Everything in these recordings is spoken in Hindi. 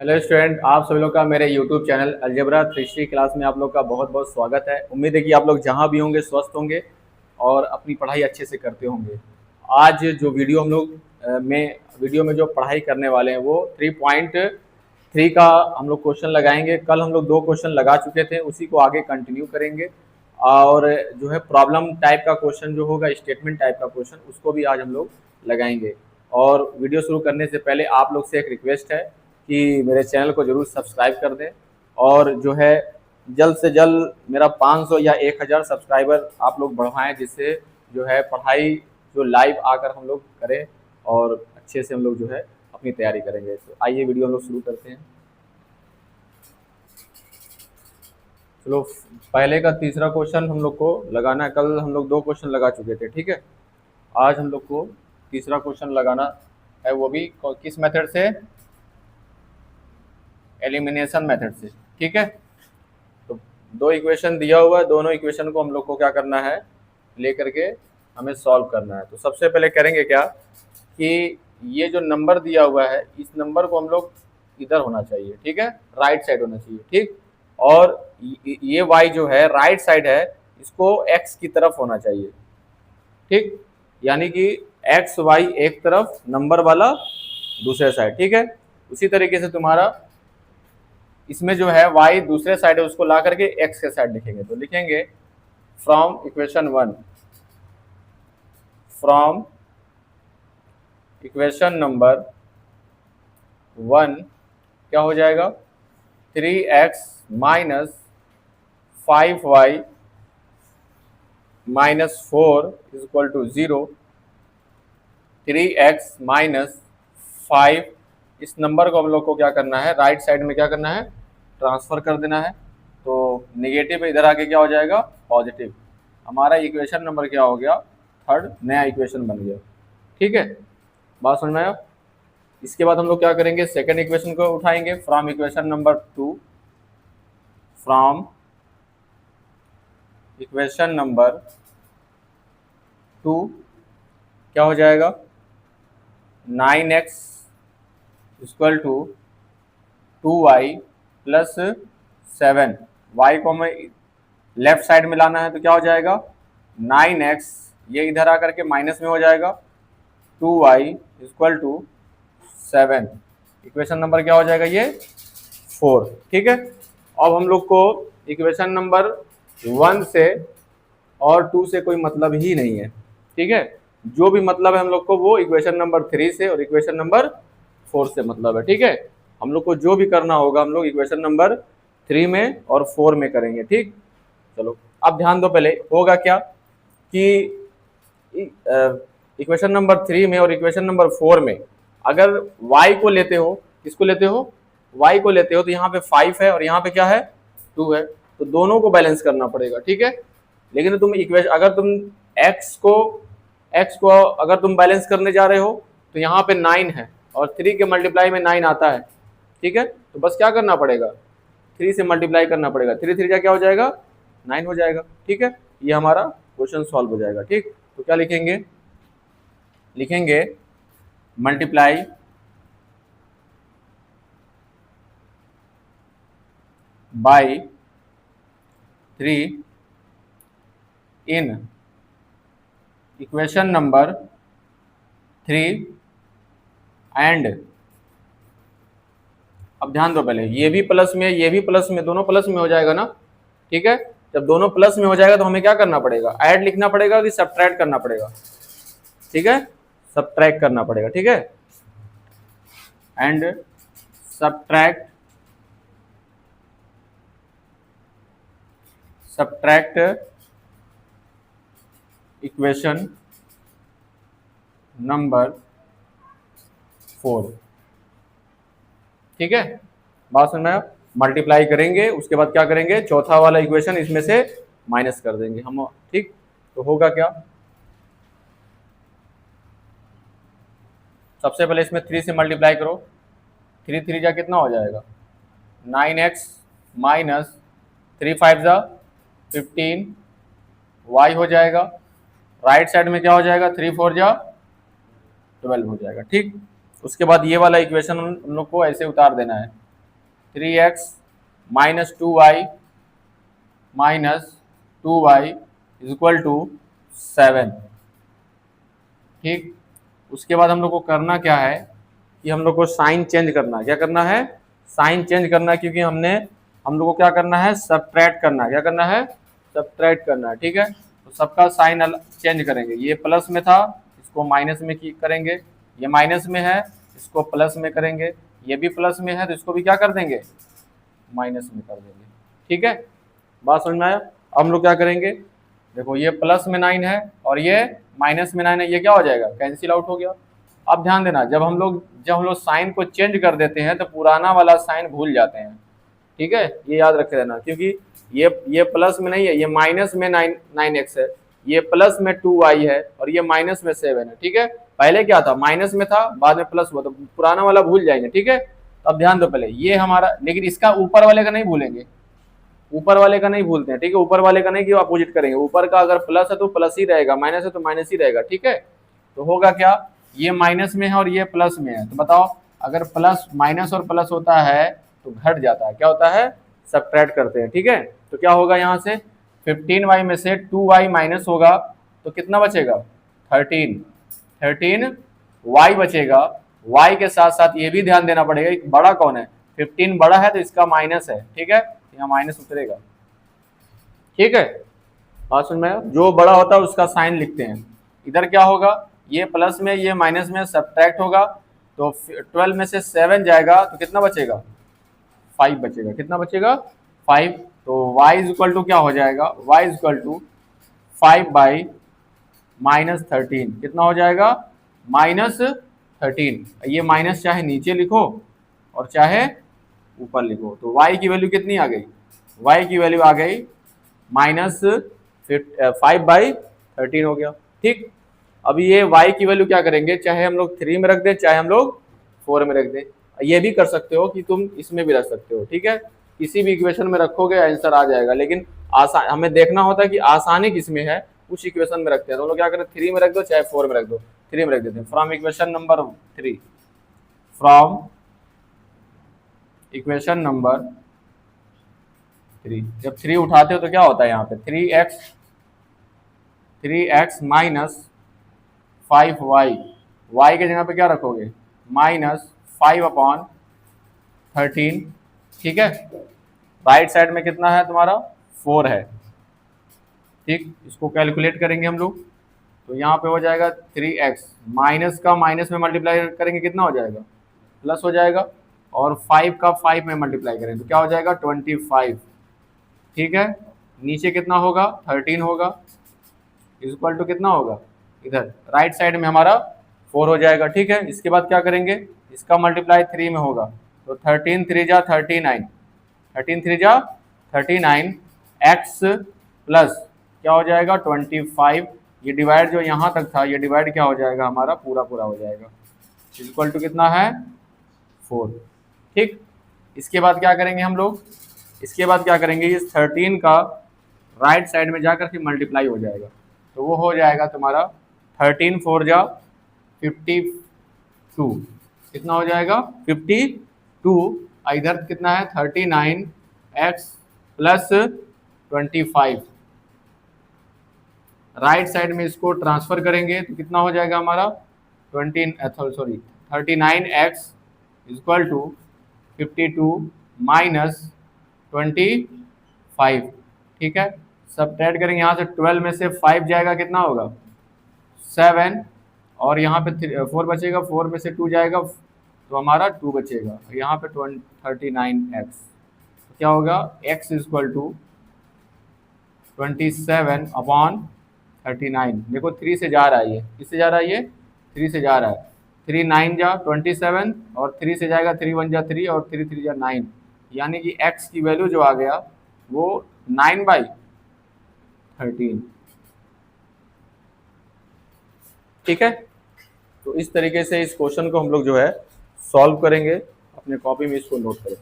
हेलो स्टूडेंट, आप सभी लोग का मेरे यूट्यूब चैनल अलजेब्रा 3 क्लास में आप लोग का बहुत बहुत स्वागत है। उम्मीद है कि आप लोग जहां भी होंगे स्वस्थ होंगे और अपनी पढ़ाई अच्छे से करते होंगे। आज जो वीडियो हम लोग वीडियो में जो पढ़ाई करने वाले हैं वो 3.3 का हम लोग क्वेश्चन लगाएंगे। कल हम लोग 2 क्वेश्चन लगा चुके थे, उसी को आगे कंटिन्यू करेंगे। और जो है प्रॉब्लम टाइप का क्वेश्चन जो होगा, स्टेटमेंट टाइप का क्वेश्चन, उसको भी आज हम लोग लगाएंगे। और वीडियो शुरू करने से पहले आप लोग से एक रिक्वेस्ट है कि मेरे चैनल को ज़रूर सब्सक्राइब कर दें और जो है जल्द से जल्द मेरा 500 या 1000 सब्सक्राइबर आप लोग बढ़वाएं, जिससे जो है पढ़ाई जो लाइव आकर हम लोग करें और अच्छे से हम लोग जो है अपनी तैयारी करेंगे। तो आइए वीडियो हम लोग शुरू करते हैं। चलो, पहले का तीसरा क्वेश्चन हम लोग को लगाना है। कल हम लोग 2 क्वेश्चन लगा चुके थे, ठीक है। आज हम लोग को तीसरा क्वेश्चन लगाना है, वो भी किस मेथड से? एलिमिनेशन मेथड से, ठीक है। तो 2 इक्वेशन दिया हुआ है, दोनों इक्वेशन को हम लोग को क्या करना है, लेकर के हमें सॉल्व करना है। तो सबसे पहले करेंगे क्या कि ये जो नंबर दिया हुआ है, इस नंबर को हम लोग इधर होना चाहिए, ठीक है, राइट साइड होना चाहिए, ठीक। और ये y जो है राइट साइड है, इसको x की तरफ होना चाहिए, ठीक। यानी कि एक्स वाई एक तरफ, नंबर वाला दूसरे साइड, ठीक है। उसी तरीके से तुम्हारा इसमें जो है y दूसरे साइड है, उसको ला करके x के साइड लिखेंगे। तो लिखेंगे from equation 1, from equation number 1 क्या हो जाएगा, 3x minus 5y minus 4 is equal to 0। 3x minus 5, इस नंबर को हम लोग को क्या करना है, राइट साइड में क्या करना है, ट्रांसफर कर देना है। तो नेगेटिव इधर आके क्या हो जाएगा, पॉजिटिव। हमारा इक्वेशन नंबर क्या हो गया, थर्ड, नया इक्वेशन बन गया, ठीक है। बात समझ में आया? इसके बाद हम लोग क्या करेंगे, सेकंड इक्वेशन को उठाएंगे, from equation number 2, from equation number 2 क्या हो जाएगा, 9x equal to 2y plus 7। y को हमें लेफ्ट साइड में लाना है, तो क्या हो जाएगा, 9x, ये इधर आकर के माइनस में हो जाएगा, 2y equal to 7। Equation number क्या हो जाएगा, ये 4, ठीक है। अब हम लोग को इक्वेशन नंबर 1 से और 2 से कोई मतलब ही नहीं है, ठीक है। जो भी मतलब है हम लोग को वो इक्वेशन नंबर 3 से और इक्वेशन नंबर 4 से मतलब है, ठीक है। हम लोग को जो भी करना होगा हम लोग इक्वेशन नंबर 3 में और 4 में करेंगे, ठीक। चलो अब ध्यान दो, पहले होगा क्या कि इक्वेशन नंबर 3 में और इक्वेशन नंबर 4 में अगर y को लेते हो, किसको लेते हो, y को लेते हो, तो यहाँ पे 5 है और यहाँ पे क्या है, 2 है। तो दोनों को बैलेंस करना पड़ेगा, ठीक है। लेकिन तुम इक्वेशन, अगर तुम x को अगर तुम बैलेंस करने जा रहे हो तो यहाँ पे 9 है और 3 के मल्टीप्लाई में 9 आता है, ठीक है। तो बस क्या करना पड़ेगा, 3 से मल्टीप्लाई करना पड़ेगा, 3 3 क्या हो जाएगा, 9 हो जाएगा, ठीक है। ये हमारा क्वेश्चन सॉल्व हो जाएगा, ठीक। तो क्या लिखेंगे, लिखेंगे multiply by 3 in equation number 3 and, अब ध्यान दो, पहले ये भी प्लस में, ये भी प्लस में, दोनों प्लस में हो जाएगा ना, ठीक है। जब दोनों प्लस में हो जाएगा तो हमें क्या करना पड़ेगा, ऐड लिखना पड़ेगा कि सब्ट्रैक्ट करना पड़ेगा, ठीक है, सब्ट्रैक्ट करना पड़ेगा, ठीक है। एंड सब्ट्रैक्ट इक्वेशन नंबर 4, ठीक है। बात समझ में आया? मल्टीप्लाई करेंगे, उसके बाद क्या करेंगे, चौथा वाला इक्वेशन इसमें से माइनस कर देंगे हम, ठीक। तो होगा क्या, सबसे पहले इसमें 3 से मल्टीप्लाई करो, 3 3 जा कितना हो जाएगा, 9x माइनस 3 5 जा 15, y हो जाएगा, राइट साइड में क्या हो जाएगा, 3 4 जा 12 हो जाएगा, ठीक। उसके बाद ये वाला इक्वेशन हम लोग को ऐसे उतार देना है, 3x minus 2y is equal to 7। ठीक, उसके बाद हम लोग को करना क्या है कि हम लोग को साइन चेंज करना है। क्या करना है? साइन चेंज करना है, क्योंकि हम लोग को क्या करना है? सब्ट्रैक्ट करना है। क्या करना है? सब्ट्रैक्ट करना है। ठीक है, तो सबका साइन चेंज करेंगे। ये प्लस में था, इसको माइनस में करेंगे। ये माइनस में है, इसको प्लस में करेंगे। ये भी प्लस में है, तो इसको भी क्या कर देंगे? माइनस में कर देंगे। ठीक है, बात समझ में आया? अब हम लोग क्या करेंगे? देखो, ये प्लस में 9 है और ये माइनस में 9 है, ये क्या हो जाएगा? कैंसिल आउट हो गया। अब ध्यान देना, जब हम लोग साइन को चेंज कर देते हैं तो पुराना वाला साइन भूल जाते हैं। ठीक है, ये याद रखे रहना, क्योंकि ये प्लस में नहीं है, ये माइनस में 9x है, ये प्लस में 2y है और ये माइनस में 7 है। ठीक है, पहले क्या था? माइनस में था, बाद में प्लस हुआ, तो पुराना वाला भूल जाएंगे। ठीक है, तो अब ध्यान दो पहले ये हमारा, लेकिन इसका ऊपर वाले का नहीं भूलेंगे। ऊपर वाले का नहीं भूलते हैं। ठीक है, ऊपर वाले का नहीं कि अपोजिट करेंगे। ऊपर का अगर प्लस है तो प्लस ही रहेगा, माइनस है तो माइनस ही रहेगा। ठीक है, तो होगा क्या? ये माइनस में है और ये प्लस में है, तो बताओ, अगर प्लस माइनस और प्लस होता है तो घट जाता है। क्या होता है? सब्ट्रैक्ट करते हैं। ठीक है, तो क्या होगा? यहाँ से 15y में से 2y माइनस होगा तो कितना बचेगा? 13y बचेगा। y के साथ साथ ये भी ध्यान देना पड़ेगा कि बड़ा कौन है? 15 बड़ा है तो इसका माइनस है। ठीक है, यहाँ माइनस उतरेगा। ठीक है, बात सुन में, जो बड़ा होता है उसका साइन लिखते हैं। इधर क्या होगा? ये प्लस में, ये माइनस में, सब्ट्रैक्ट होगा, तो 12 में से 7 जाएगा तो कितना बचेगा? 5 बचेगा। कितना बचेगा? 5। तो y इज इक्वल टू क्या हो जाएगा? y is equal to 5 by minus 13। कितना हो जाएगा? माइनस 13। ये माइनस चाहे नीचे लिखो और चाहे ऊपर लिखो, तो y की वैल्यू कितनी आ गई? y की वैल्यू आ गई माइनस 5/13 हो गया। ठीक, अभी ये y की वैल्यू क्या करेंगे? चाहे हम लोग 3 में रख दें, चाहे हम लोग 4 में रख दें। ये भी कर सकते हो कि तुम इसमें भी रख सकते हो। ठीक है, किसी भी इक्वेशन में रखोगे आंसर आ जाएगा, लेकिन आसान हमें देखना होता है कि आसानी किसमें है, उस इक्वेशन में रखते हैं। तो हम लोग क्या करें? 3 में रख दो चाहे 4 में रख दो। 3 में रख देते हैं। From equation number 3, from equation number 3, जब 3 उठाते हो तो क्या होता है? यहाँ पे 3x माइनस 5y, y के जगह पे क्या रखोगे? माइनस 5/13। ठीक है, राइट साइड में कितना है तुम्हारा? 4 है। ठीक, इसको कैलकुलेट करेंगे हम लोग, तो यहाँ पे हो जाएगा 3x, माइनस का माइनस में मल्टीप्लाई करेंगे कितना हो जाएगा? प्लस हो जाएगा, और 5 का 5 में मल्टीप्लाई करेंगे तो क्या हो जाएगा? 25। ठीक है, नीचे कितना होगा? 13 होगा, इक्वल टू कितना होगा? इधर राइट साइड में हमारा 4 हो जाएगा। ठीक है, इसके बाद क्या करेंगे? इसका मल्टीप्लाई 3 में होगा, तो 13 3 जा 39, 13 3 जा 39, एक्स प्लस क्या हो जाएगा? 25। ये डिवाइड जो यहाँ तक था, ये डिवाइड क्या हो जाएगा? हमारा पूरा पूरा हो जाएगा, इक्वल टू कितना है? 4। ठीक, इसके बाद क्या करेंगे हम लोग? इसके बाद क्या करेंगे? इस 13 का राइट साइड में जाकर के मल्टीप्लाई हो जाएगा, तो वो हो जाएगा तुम्हारा 13 4 जा 52। कितना हो जाएगा? 52। इधर कितना है? 39x plus 25। राइट साइड में इसको ट्रांसफर करेंगे तो कितना हो जाएगा हमारा? 39x equal to 52 minus 25। ठीक है, सब्ट्रैक्ट करेंगे, यहाँ से 12 में से 5 जाएगा, कितना होगा? 7, और यहाँ पे 4 बचेगा, 4 में से 2 जाएगा तो हमारा 2 बचेगा, यहाँ पे 39x, तो क्या होगा? x equal to 27/39। देखो 3 से जा रहा है, ये किससे जा रहा है? ये 3 से जा रहा है। 3 9 जा 27, और 3 से जाएगा 3 1 जा 3, और 3 3 जा 9, यानी कि x की वैल्यू जो आ गया वो 9/13। ठीक है, तो इस तरीके से इस क्वेश्चन को हम लोग जो है सॉल्व करेंगे। अपने कॉपी में इसको नोट करें।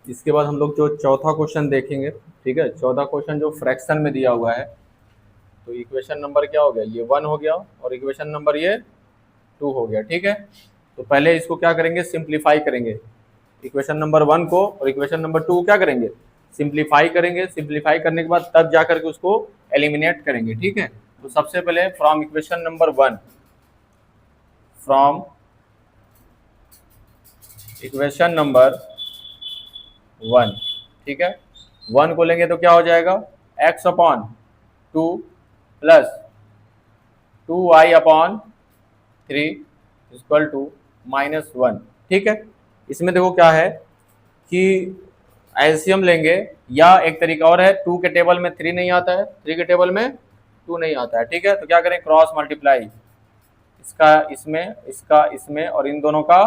इसके बाद हम लोग जो चौथा क्वेश्चन देखेंगे, ठीक है। चौथा क्वेश्चन जो फ्रैक्शन में दिया हुआ है, तो इक्वेशन नंबर क्या हो गया, ये 1 हो गया और इक्वेशन नंबर ये 2 हो गया, ठीक है। तो पहले इसको क्या करेंगे, सिंप्लीफाई करेंगे इक्वेशन नंबर 1 को, और इक्वेशन नंबर 2 को क्या करेंगे, सिंप्लीफाई करेंगे। सिंप्लीफाई करने के बाद तब जा करके उसको एलिमिनेट करेंगे, ठीक है। तो सबसे पहले from equation number 1, from equation number 1, ठीक है। 1 को लेंगे तो क्या हो जाएगा, x upon 2 plus 2y upon 3 equal to -1, ठीक है। इसमें देखो क्या है कि एलसीएम लेंगे, या एक तरीका और है, 2 के टेबल में 3 नहीं आता है, 3 के टेबल में 2 नहीं आता है, ठीक है। तो क्या करें, क्रॉस मल्टीप्लाई, इसका इसमें, इसका इसमें, और इन दोनों का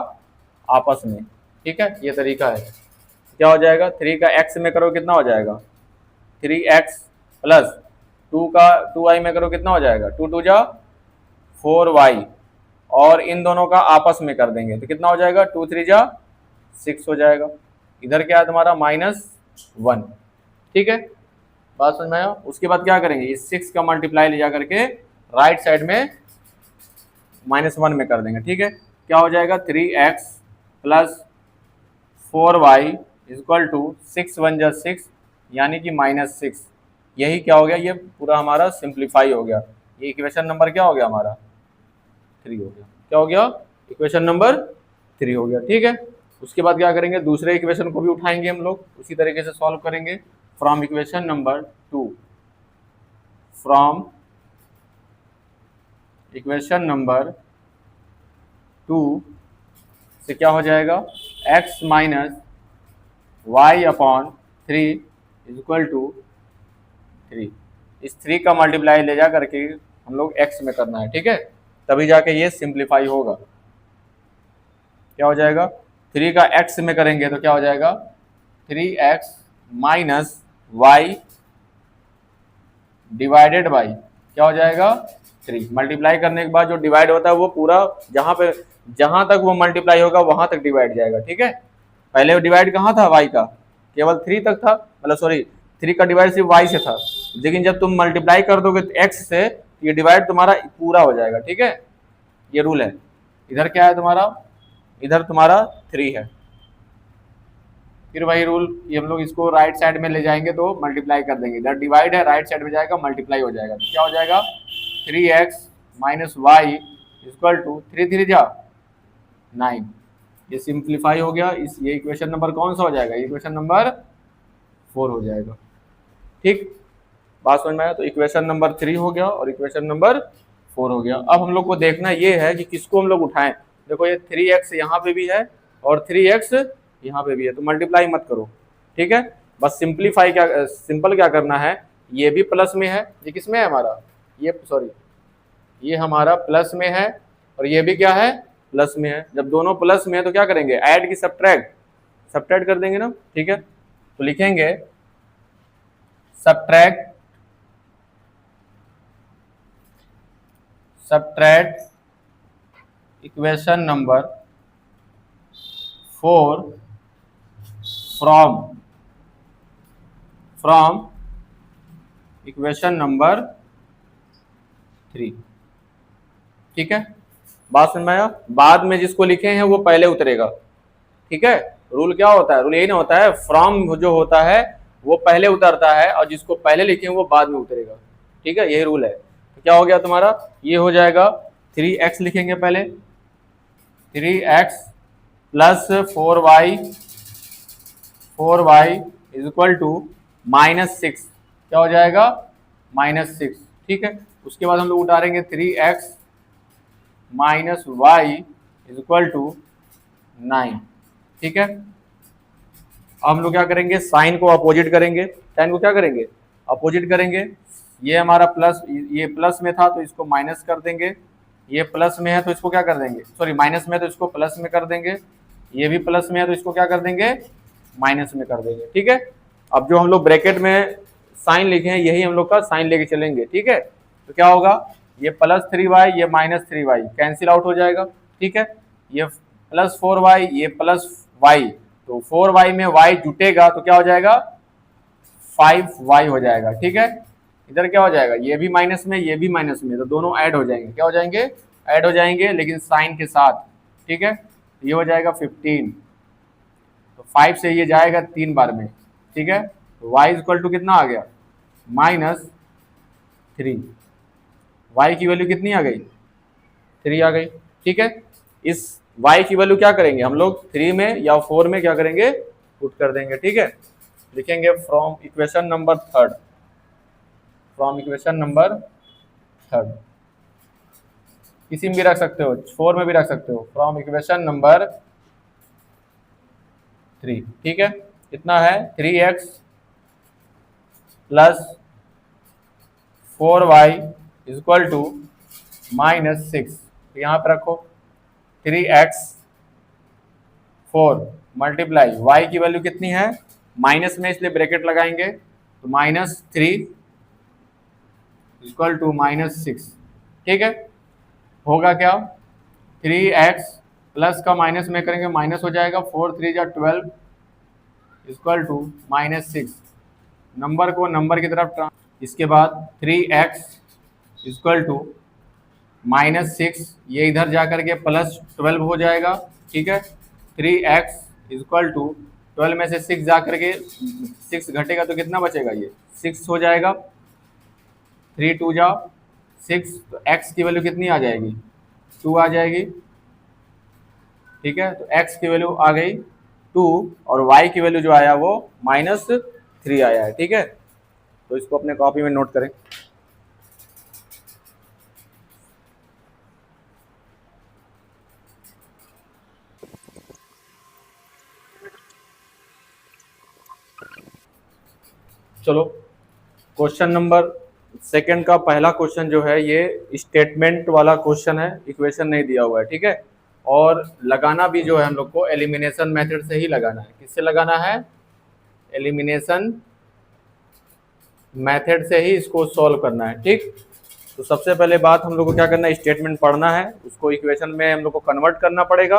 आपस में, ठीक है। ये तरीका है। क्या हो जाएगा, 3 का x में करो कितना हो जाएगा, 3x प्लस 2 का 2y में करो कितना हो जाएगा, 2 2 जा 4y, और इन दोनों का आपस में कर देंगे तो कितना हो जाएगा, 2 3 जा 6 हो जाएगा। इधर क्या है तुम्हारा -1, ठीक है। बात समझ में आया। उसके बाद क्या करेंगे, इस 6 का मल्टीप्लाई ले जा करके राइट साइड में -1 में कर देंगे, ठीक है। क्या हो जाएगा, 3x plus 4y equal to 6 1 जा 6, यानी कि -6। यही क्या हो गया, ये पूरा हमारा सिंप्लीफाई हो गया। ये इक्वेशन नंबर क्या हो गया हमारा, 3 हो गया। क्या हो गया, इक्वेशन नंबर 3 हो गया, ठीक है। उसके बाद क्या करेंगे, दूसरे इक्वेशन को भी उठाएंगे हम लोग, उसी तरीके से सॉल्व करेंगे। From equation number 2, from equation number 2 से क्या हो जाएगा, x minus Y upon 3 equal to 3। इस 3 का मल्टीप्लाई ले जा करके हम लोग x में करना है, ठीक है, तभी जाके ये सिंप्लीफाई होगा। क्या हो जाएगा, 3 का x में करेंगे तो क्या हो जाएगा, 3x minus Y divided by क्या हो जाएगा, 3। मल्टीप्लाई करने के बाद जो डिवाइड होता है वो पूरा जहां तक वो मल्टीप्लाई होगा वहां तक डिवाइड जाएगा, ठीक है। पहले डिवाइड कहाँ था, y का केवल 3 तक था, मतलब सॉरी 3 का डिवाइड सिर्फ y से था, लेकिन जब तुम मल्टीप्लाई कर दोगे x से ये डिवाइड तुम्हारा पूरा हो जाएगा, ठीक है। ये रूल है। इधर क्या है तुम्हारा, इधर तुम्हारा 3 है, फिर वही रूल, ये हम लोग इसको राइट साइड में ले जाएंगे तो मल्टीप्लाई कर देंगे। इधर डिवाइड है, राइट साइड में जाएगा मल्टीप्लाई हो जाएगा, तो क्या हो जाएगा, 3x minus Y equal to 3 3 जा 9। ये सिंप्लीफाई हो गया। ये इक्वेशन नंबर कौन सा हो जाएगा, इक्वेशन नंबर 4 हो जाएगा, ठीक। बात समझ में आया। तो इक्वेशन नंबर 3 हो गया और इक्वेशन नंबर 4 हो गया। अब हम लोग को देखना ये है कि किसको हम लोग उठाएं। देखो ये 3x यहाँ पे भी है और 3x यहाँ पे भी है, तो मल्टीप्लाई मत करो, ठीक है। बस सिंप्लीफाई सिंपल क्या करना है, ये भी प्लस में है, ये किस में है हमारा, ये सॉरी ये हमारा प्लस में है, और ये भी क्या है, प्लस में है। जब दोनों प्लस में है तो क्या करेंगे, ऐड की सब्ट्रैक्ट कर देंगे ना, ठीक है। तो लिखेंगे subtract equation number 4 from equation number 3, ठीक है। बात समझ में आया। बाद में जिसको लिखे हैं वो पहले उतरेगा, ठीक है। रूल क्या होता है, रूल यही ना होता है, फ्रॉम जो होता है वो पहले उतरता है और जिसको पहले लिखे वो बाद में उतरेगा, ठीक है, यही रूल है। तो क्या हो गया तुम्हारा, ये हो जाएगा 3x लिखेंगे पहले, 3x plus 4y is equal to -6। क्या हो जाएगा, -6, ठीक है। उसके बाद हम लोग उतारेंगे 3x minus Y is equal to 9, ठीक है। अब हम लोग क्या करेंगे, साइन को अपोजिट करेंगे, साइन को क्या करेंगे, अपोजिट करेंगे। ये हमारा प्लस, ये प्लस में था तो इसको माइनस कर देंगे, ये प्लस में है तो इसको क्या कर देंगे, सॉरी माइनस में है तो इसको प्लस में कर देंगे, ये भी प्लस में है तो इसको क्या कर देंगे, माइनस में कर देंगे, ठीक है। अब जो हम लोग ब्रैकेट में साइन लिखे हैं यही हम लोग का साइन लेके चलेंगे, ठीक है। तो क्या होगा, ये +3y ये -3y कैंसिल आउट हो जाएगा, ठीक है। ये +4y ये +y तो 4y में y जुटेगा तो क्या हो जाएगा 5y हो जाएगा। ठीक है, इधर क्या हो जाएगा, ये भी माइनस में ये भी माइनस में, तो दोनों ऐड हो जाएंगे। क्या हो जाएंगे, ऐड हो जाएंगे, लेकिन साइन के साथ। ठीक है, ये हो जाएगा 15, तो 5 से ये जाएगा 3 बार में। ठीक है, तो y इक्वल टू कितना आ गया -3। y की वैल्यू कितनी आ गई 3 आ गई। ठीक है, इस y की वैल्यू क्या करेंगे हम लोग 3 में या 4 में क्या करेंगे पुट कर देंगे। ठीक है, लिखेंगे from equation number third, from equation number third, किसी में भी रख सकते हो, 4 में भी रख सकते हो, फ्रॉम इक्वेशन नंबर 3। ठीक है, कितना है 3x plus 4y equal to -6। तो यहाँ पे रखो 3x 4 मल्टीप्लाई y की वैल्यू कितनी है माइनस में, इसलिए ब्रैकेट लगाएंगे, तो -3 इक्वल टू -6। ठीक है, होगा क्या 3x प्लस का माइनस में करेंगे माइनस हो जाएगा, 4 3 जा 12 इक्वल टू -6। नंबर को नंबर की तरफ इसके बाद 3x इक्वल टू -6, ये इधर जा करके +12 हो जाएगा। ठीक है, 3x इक्वल टू 12 में से 6 जा करके 6 घटेगा तो कितना बचेगा, ये 6 हो जाएगा। 3 2 जा 6, तो x की वैल्यू कितनी आ जाएगी 2 आ जाएगी। ठीक है, तो x की वैल्यू आ गई 2 और y की वैल्यू जो आया वो -3 आया है। ठीक है, तो इसको अपने कॉपी में नोट करें। चलो क्वेश्चन नंबर सेकंड का पहला क्वेश्चन जो है ये स्टेटमेंट वाला क्वेश्चन है, इक्वेशन नहीं दिया हुआ है। ठीक है, और लगाना भी जो है हम लोग को एलिमिनेशन मेथड से ही लगाना है। किससे लगाना है, एलिमिनेशन मेथड से ही इसको सॉल्व करना है। ठीक, तो सबसे पहले बात हम लोग को क्या करना है, स्टेटमेंट पढ़ना है, उसको इक्वेशन में हम लोग को कन्वर्ट करना पड़ेगा।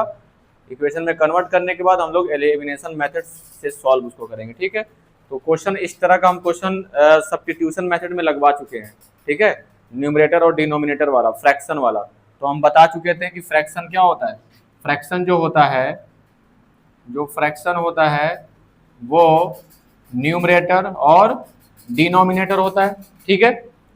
इक्वेशन में कन्वर्ट करने के बाद हम लोग एलिमिनेशन मेथड से सॉल्व उसको करेंगे। ठीक है, तो क्वेश्चन इस तरह का हम क्वेश्चन सब्स्टिट्यूशन मेथड में लगवा चुके हैं। ठीक है, न्यूमरेटर और डिनोमिनेटर वाला, फ्रैक्शन वाला, तो हम बता चुके थे कि फ्रैक्शन क्या होता है। फ्रैक्शन जो होता है, जो फ्रैक्शन होता है वो न्यूमरेटर और डिनोमिनेटर होता है। ठीक है,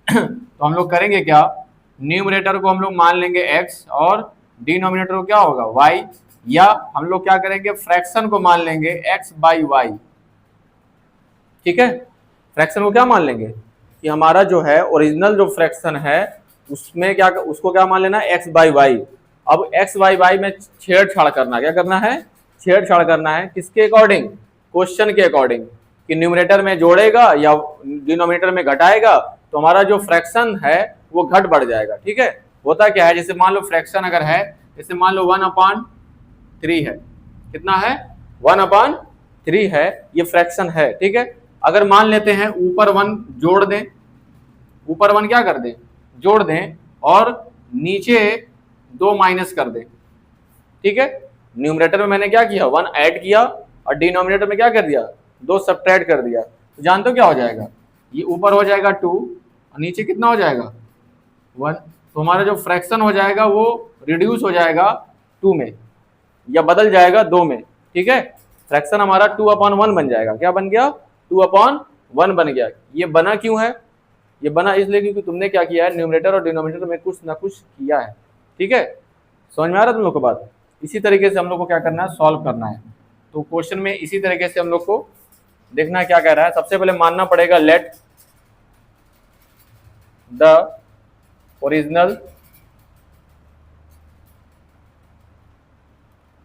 तो हम लोग करेंगे क्या, न्यूमरेटर को हम लोग मान लेंगे x और डिनोमिनेटर को क्या होगा y, या हम लोग क्या करेंगे फ्रैक्शन को मान लेंगे x बाई वाई। ठीक है, फ्रैक्शन को क्या मान लेंगे कि हमारा जो है ओरिजिनल जो फ्रैक्शन है उसमें क्या, उसको क्या मान लेना x बाई वाई। अब x बाई वाई में छेड़छाड़ करना, क्या करना है, छेड़छाड़ करना है, किसके अकॉर्डिंग, क्वेश्चन के अकॉर्डिंग, कि न्यूमरेटर में जोड़ेगा या डिनोमिनेटर में घटाएगा, तो हमारा जो फ्रैक्शन है वो घट बढ़ जाएगा। ठीक है, होता क्या है, जैसे मान लो फ्रैक्शन अगर है, जैसे मान लो 1/3 है, कितना है 1/3 है, ये फ्रैक्शन है। ठीक है, अगर मान लेते हैं ऊपर 1 जोड़ दें, ऊपर 1 क्या कर दें, जोड़ दें, और नीचे 2 माइनस कर दें। ठीक है, न्यूमरेटर में मैंने क्या किया 1 ऐड किया और डिनोमिनेटर में क्या कर दिया 2 सब्ट्रैक्ट कर दिया, तो जानते हो क्या हो जाएगा, ये ऊपर हो जाएगा 2 और नीचे कितना हो जाएगा 1, तो हमारा जो फ्रैक्शन हो जाएगा वो रिड्यूस हो जाएगा 2 में या बदल जाएगा 2 में। ठीक है, फ्रैक्शन हमारा 2/1 बन जाएगा। क्या बन गया 2/1 बन गया। ये बना क्यों है, ये बना इसलिए क्योंकि तुमने क्या किया है, न्यूमरेटर और डिनोमिनेटर में कुछ ना कुछ किया है। ठीक है, समझ में आ रहा है तुम लोग को बात। इसी तरीके से हम लोग को क्या करना है, सॉल्व करना है। तो क्वेश्चन में इसी तरीके से हम लोग को देखना है क्या कह रहा है। सबसे पहले मानना पड़ेगा let the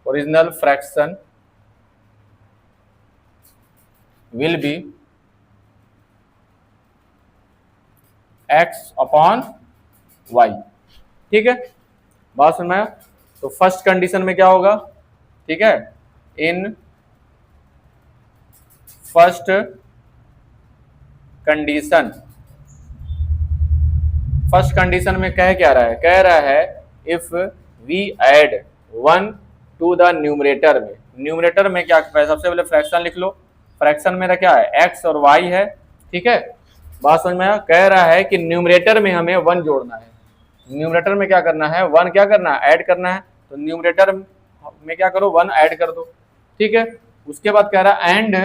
original fraction will be x/y। ठीक है, बात सुन में। तो फर्स्ट कंडीशन में क्या होगा, ठीक है, इन फर्स्ट कंडीशन में कह क्या रहा है, कह रहा है if we add 1 to the numerator में, न्यूमरेटर में क्या है, सबसे पहले फ्रैक्शन लिख लो। फ्रैक्शन मेरा क्या है, एक्स और वाई है, ठीक है। बात समझ में आया? कह रहा है कि न्यूमरेटर में हमें 1 जोड़ना है। न्यूमरेटर में क्या करना है, 1 क्या करना है, ऐड करना है। तो न्यूमरेटर में क्या करो, 1 ऐड कर दो, ठीक है। उसके बाद कह रहा है एंड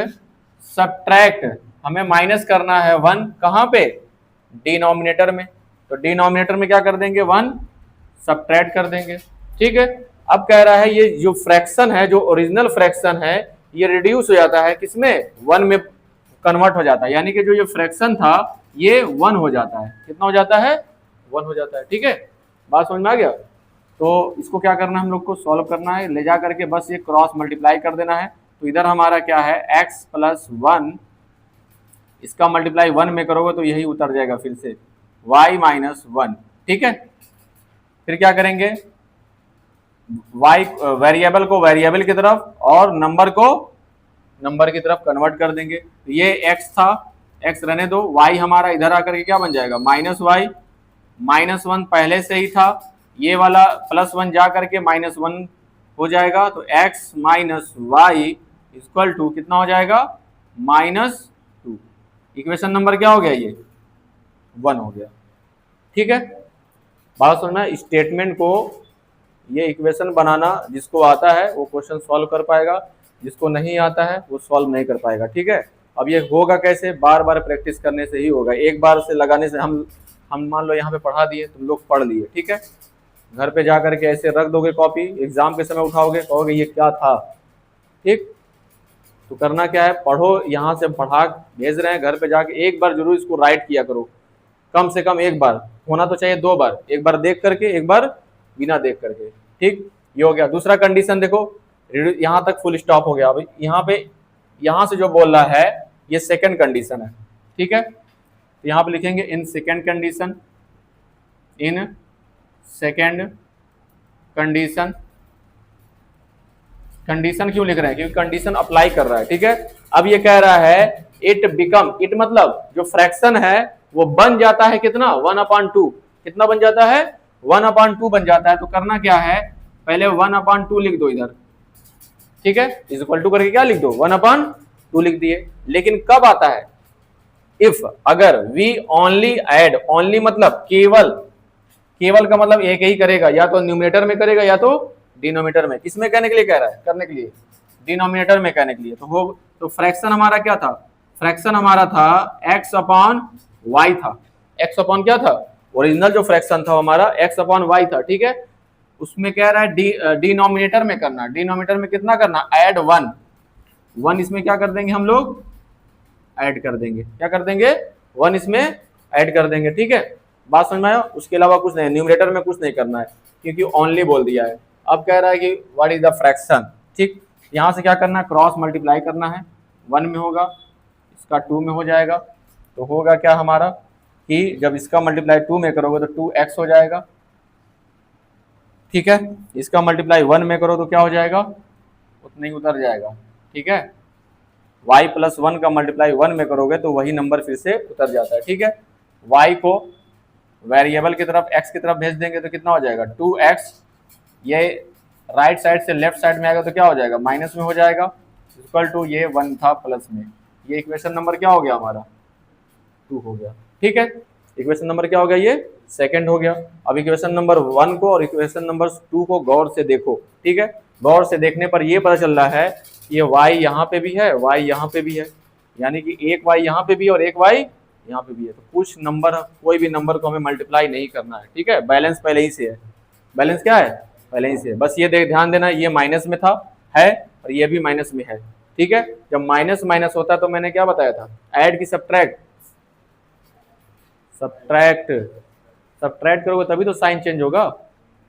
सब्ट्रैक्ट, हमें माइनस करना है 1 कहाँ पे, डिनोमिनेटर में। तो डिनोमिनेटर में क्या कर देंगे, 1 सब्ट्रैक्ट कर देंगे, ठीक है। अब कह रहा है ये जो फ्रैक्शन है, जो ओरिजिनल फ्रैक्शन है, ये रिड्यूस हो जाता है किसमें, 1 में कन्वर्ट हो जाता है। यानी कि जो ये फ्रैक्शन था ये 1 हो जाता है। कितना हो जाता है, 1 हो जाता है, ठीक है। बात समझ में आ गया? तो इसको क्या करना है, हम लोग को सॉल्व करना है, ले जा करके बस ये क्रॉस मल्टीप्लाई कर देना है। तो इधर हमारा क्या है, x + 1, इसका मल्टीप्लाई 1 में करोगे तो यही उतर जाएगा फिर से, y - 1, ठीक है। फिर क्या करेंगे, y वेरिएबल को वेरिएबल की तरफ और नंबर को नंबर की तरफ कन्वर्ट कर देंगे। तो ये x था, x रहने दो, y हमारा इधर आकर के क्या बन जाएगा, -y, -1 पहले से ही था, ये वाला +1 जा करके -1 हो जाएगा। तो x - y = कितना हो जाएगा, -2। इक्वेशन नंबर क्या हो गया, ये 1 हो गया, ठीक है। बात सुनना, स्टेटमेंट को ये इक्वेशन बनाना जिसको आता है वो क्वेश्चन सॉल्व कर पाएगा, जिसको नहीं आता है वो सॉल्व नहीं कर पाएगा, ठीक है। अब ये होगा कैसे, बार बार प्रैक्टिस करने से ही होगा। एक बार से लगाने से हम मान लो यहाँ पे पढ़ा दिए, तुम लोग पढ़ लिए, ठीक है। घर पे जा करके ऐसे रख दोगे कॉपी, एग्जाम के समय उठाओगे, कहोगे ये क्या था, ठीक। तो करना क्या है, पढ़ो, यहाँ से पढ़ा भेज रहे हैं, घर पे जाके एक बार जरूर इसको राइट किया करो, कम से कम एक बार, होना तो चाहिए 2 बार, एक बार देख करके, एक बार बिना देख करके, ठीक। ये हो गया। दूसरा कंडीशन देखो, यहाँ तक फुल स्टॉप हो गया। अभी यहाँ पे, यहाँ से जो बोल रहा है ये सेकंड कंडीशन है, ठीक है। तो यहाँ पे लिखेंगे in second condition, in second condition. Condition क्यों लिख रहे हैं, क्योंकि कंडीशन अप्लाई कर रहा है, ठीक है। अब ये कह रहा है इट बिकम, इट मतलब जो फ्रैक्शन है वो बन जाता है कितना, 1/2। कितना बन जाता है, 1/2 बन जाता है। तो करना क्या है, पहले 1/2 लिख दो इधर, ठीक है। इक्वल टू करके क्या लिख दो, 1/2 लिख दिए। लेकिन कब आता है, इफ, अगर वी ओनली ऐड, ओनली मतलब केवल, केवल का मतलब एक ही करेगा, या तो न्यूमरेटर में करेगा या तो डिनोमिनेटर में। किसमें कहने के लिए कह रहा है, करने के लिए, डिनोमिनेटर में कहने के लिए। तो फ्रैक्शन हमारा क्या था, फ्रैक्शन हमारा था x/y था। x/ क्या था, ओरिजिनल जो फ्रैक्शन था हमारा x/y था, ठीक है। उसमें कह रहा है डिनोमिनेटर में करना, डिनोमिनेटर में कितना करना, ऐड 1 इसमें क्या कर देंगे हम लोग, ऐड कर देंगे। क्या कर देंगे, 1 इसमें ऐड कर देंगे, ठीक है। बात समझ में आया? उसके अलावा कुछ नहीं, न्यूमरेटर में कुछ नहीं करना है क्योंकि ओनली बोल दिया है। अब कह रहा है कि व्हाट इज द फ्रैक्शन, ठीक। यहाँ से क्या करना है, क्रॉस मल्टीप्लाई करना है, 1 में होगा, इसका 2 में हो जाएगा। तो होगा क्या हमारा कि जब इसका मल्टीप्लाई 2 में करोगे तो 2x हो जाएगा, ठीक है। इसका मल्टीप्लाई 1 में करो तो क्या हो जाएगा, उतना ही उतर जाएगा, ठीक है। y + 1 का मल्टीप्लाई 1 में करोगे तो वही नंबर फिर से उतर जाता है, ठीक है। y को वेरिएबल की तरफ, x की तरफ भेज देंगे तो कितना हो जाएगा, 2x। ये राइट साइड से लेफ्ट साइड में आएगा तो क्या हो जाएगा, माइनस में हो जाएगा, इक्वल टू ये 1 था प्लस में। ये इक्वेशन नंबर क्या हो गया हमारा, 2 हो गया, ठीक है। इक्वेशन नंबर क्या हो गया, ये सेकंड हो गया। अब इक्वेशन नंबर 1 को और इक्वेशन नंबर 2 को गौर से देखो, ठीक है। गौर से देखने पर ये पता चल रहा है ये y यहाँ पे भी है, y यहाँ पे भी है, यानी कि एक y यहाँ पे भी और एक y यहाँ पे भी है। तो कुछ नंबर, कोई भी नंबर को हमें मल्टीप्लाई नहीं करना है, ठीक है। बैलेंस पहले ही से है, बैलेंस क्या है, पहले ही से है। बस ये ध्यान देना, ये माइनस में था, है, और ये भी माइनस में है, ठीक है। जब माइनस माइनस होता है तो मैंने क्या बताया था, ऐड की सब्ट्रैक्ट, सब्ट्रैक्ट करोगे तभी तो साइन चेंज होगा।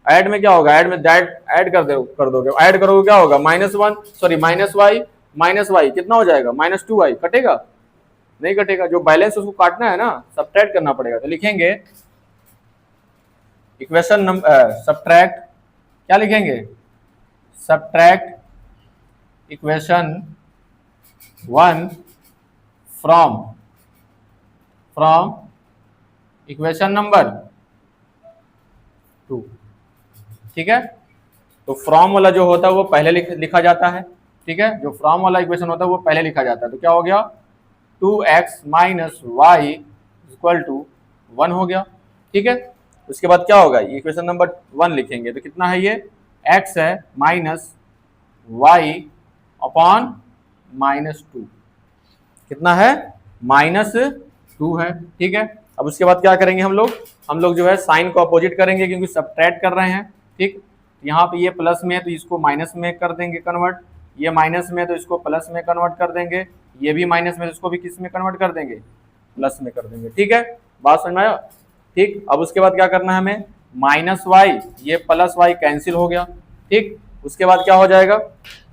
ऐड में क्या होगा, ऐड में दैट ऐड कर दोगे, ऐड करोगे क्या होगा, -1, सॉरी -y कितना हो जाएगा, -2y। कटेगा, नहीं कटेगा। जो बैलेंस उसको काटना है ना, सब्ट्रैक्ट करना पड़ेगा। तो लिखेंगे इक्वेशन नंबर सब्ट्रैक्ट, क्या लिखेंगे, subtract equation 1 from equation number 2, ठीक है। तो फ्रॉम वाला जो होता है वो पहले लिखा जाता है, ठीक है, जो फ्रॉम वाला इक्वेशन होता है वो पहले लिखा जाता है। तो क्या हो गया, 2x minus Y equal to 1 हो गया। ठीक है, उसके बाद क्या होगा, इक्वेशन नंबर 1 लिखेंगे तो कितना है, ये x है माइनस वाई अपॉन -2, कितना है, -2 है। ठीक है, अब उसके बाद क्या करेंगे हम लोग जो है साइन को अपोजिट करेंगे क्योंकि सब्ट्रैक्ट कर रहे हैं। ठीक, यहाँ पे ये प्लस में है तो इसको माइनस में कर देंगे कन्वर्ट, ये माइनस में है तो इसको प्लस में कन्वर्ट कर देंगे, ये भी माइनस में है तो इसको भी किस में कन्वर्ट कर देंगे, प्लस में कर देंगे। ठीक है, बात समझ में आया। ठीक, अब उसके बाद क्या करना है हमें, माइनस वाई, ये प्लस वाई कैंसिल हो गया। ठीक, उसके बाद क्या हो जाएगा,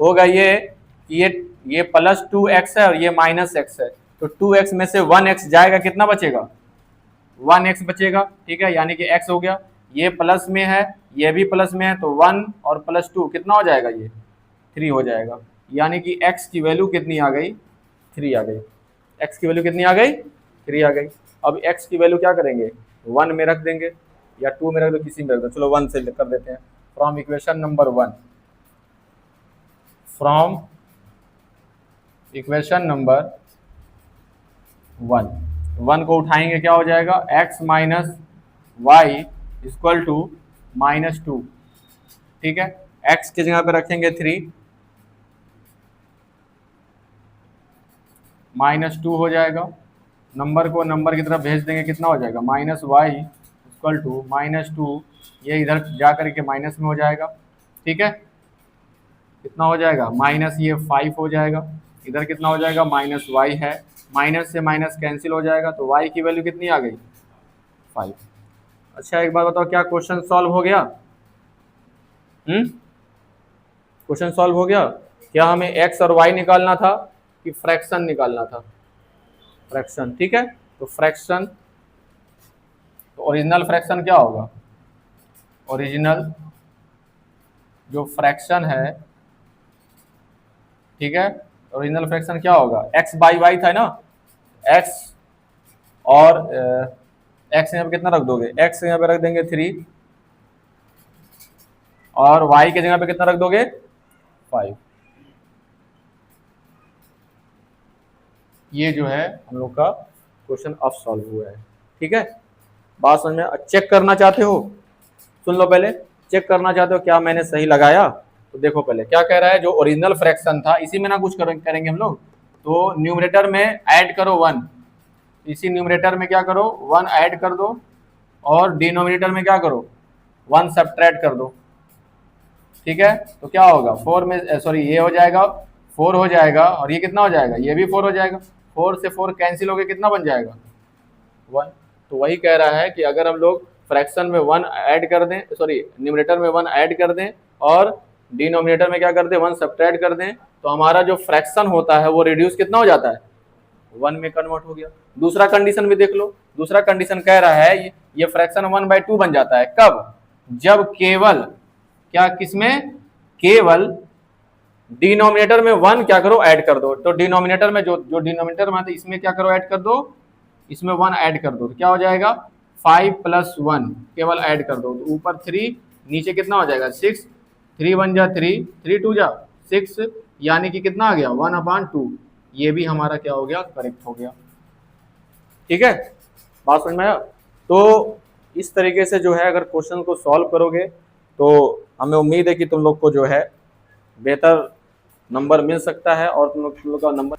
होगा ये +2x है और ये -x है, तो 2x में से 1x जाएगा, कितना बचेगा, 1x बचेगा। ठीक है, यानी कि x हो गया, ये प्लस में है ये भी प्लस में है तो 1 और +2 कितना हो जाएगा, ये 3 हो जाएगा। यानी कि x की वैल्यू कितनी आ गई, 3 आ गई। x की वैल्यू कितनी आ गई, 3 आ गई। अब x की वैल्यू क्या करेंगे, 1 में रख देंगे या 2 में रख दो, किसी में रख दो, चलो 1 से कर देते हैं। From equation number 1, from equation number 1 को उठाएंगे क्या हो जाएगा, x minus Y equal to -2। ठीक है, x की जगह पे रखेंगे 3, -2 हो जाएगा, नंबर को नंबर की तरफ भेज देंगे, कितना हो जाएगा, -y इक्वल टू -2, ये इधर जा करके माइनस में हो जाएगा। ठीक है, कितना हो जाएगा, माइनस ये 5 हो जाएगा, इधर कितना हो जाएगा, -y है, माइनस से माइनस कैंसिल हो जाएगा, तो y की वैल्यू कितनी आ गई, 5। अच्छा एक बात बताओ, क्या क्वेश्चन सॉल्व हो गया, क्वेश्चन सॉल्व हो गया। क्या हमें x और y निकालना था कि फ्रैक्शन निकालना था, फ्रैक्शन। ठीक है, तो फ्रैक्शन, तो ओरिजिनल फ्रैक्शन क्या होगा, ओरिजिनल जो फ्रैक्शन है, ठीक है, ओरिजिनल फ्रैक्शन क्या होगा, x बाई वाई था ना, x और x यहाँ पे कितना रख दोगे, x यहाँ पे रख देंगे 3 और y के जगह पे कितना रख दोगे, 5। ये जो है हम लोग का क्वेश्चन अब सॉल्व हुआ है। ठीक है, बात समझ में, चेक करना चाहते हो, सुन लो पहले, चेक करना चाहते हो क्या मैंने सही लगाया, तो देखो पहले क्या कह रहा है, जो ओरिजिनल फ्रैक्शन था इसी में ना कुछ करेंगे हम लोग, तो न्यूमरेटर में ऐड करो 1, इसी न्यूमरेटर में क्या करो 1 ऐड कर दो और डिनोमिनेटर में क्या करो 1 सब्ट्रैक्ट कर दो। ठीक है, तो क्या होगा 4 में, सॉरी ये हो जाएगा 4 हो जाएगा और ये कितना हो जाएगा, ये भी 4 हो जाएगा, 4 से 4 कैंसिल होकर कितना बन जाएगा, 1। तो वही कह रहा है कि अगर हम लोग फ्रैक्शन में 1 ऐड कर दें, सॉरी न्यूमरेटर में 1 ऐड कर दें और डिनोमिनेटर में क्या कर दें 1 सब्ट्रैक्ट कर दें, तो हमारा जो फ्रैक्शन होता है वो रिड्यूस कितना हो जाता है, 1 में कन्वर्ट हो गया। दूसरा कंडीशन भी देख लो, दूसरा कंडीशन कह रहा है ये फ्रैक्शन 1/2 बन जाता है, कब, जब केवल क्या, किसमें, केवल डिनोमिनेटर में 1 क्या करो ऐड कर दो, तो डिनोमिनेटर में जो डिनोमिनेटर में आता है इसमें क्या करो ऐड कर दो, इसमें 1 ऐड कर दो, तो क्या हो जाएगा 5 + 1 केवल ऐड कर दो, तो ऊपर 3 नीचे कितना हो जाएगा 6, 3 1 जा 3, 3 2 जा 6, यानी कि कितना आ गया 1/2, ये भी हमारा क्या हो गया, करेक्ट हो गया। ठीक है, बात समझ में आया। तो इस तरीके से जो है अगर क्वेश्चन को सॉल्व करोगे तो हमें उम्मीद है कि तुम लोग को जो है बेहतर नंबर मिल सकता है और तुम लोग का नंबर।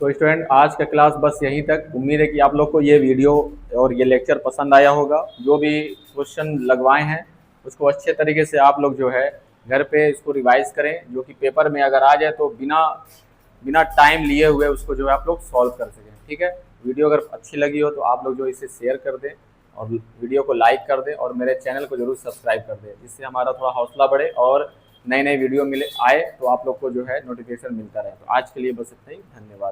तो स्टूडेंट आज का क्लास बस यहीं तक, उम्मीद है कि आप लोग को ये वीडियो और ये लेक्चर पसंद आया होगा। जो भी क्वेश्चन लगवाए हैं उसको अच्छे तरीके से आप लोग जो है घर पे इसको रिवाइज करें, जो कि पेपर में अगर आ जाए तो बिना टाइम लिए हुए उसको जो है आप लोग सॉल्व कर सकें। ठीक है, वीडियो अगर अच्छी लगी हो तो आप लोग जो इसे शेयर कर दें और वीडियो को लाइक कर दें और मेरे चैनल को जरूर सब्सक्राइब कर दें, जिससे हमारा थोड़ा हौसला बढ़े और नए वीडियो आए तो आप लोग को जो है नोटिफिकेशन मिलता रहे। तो आज के लिए बस इतना ही, धन्यवाद।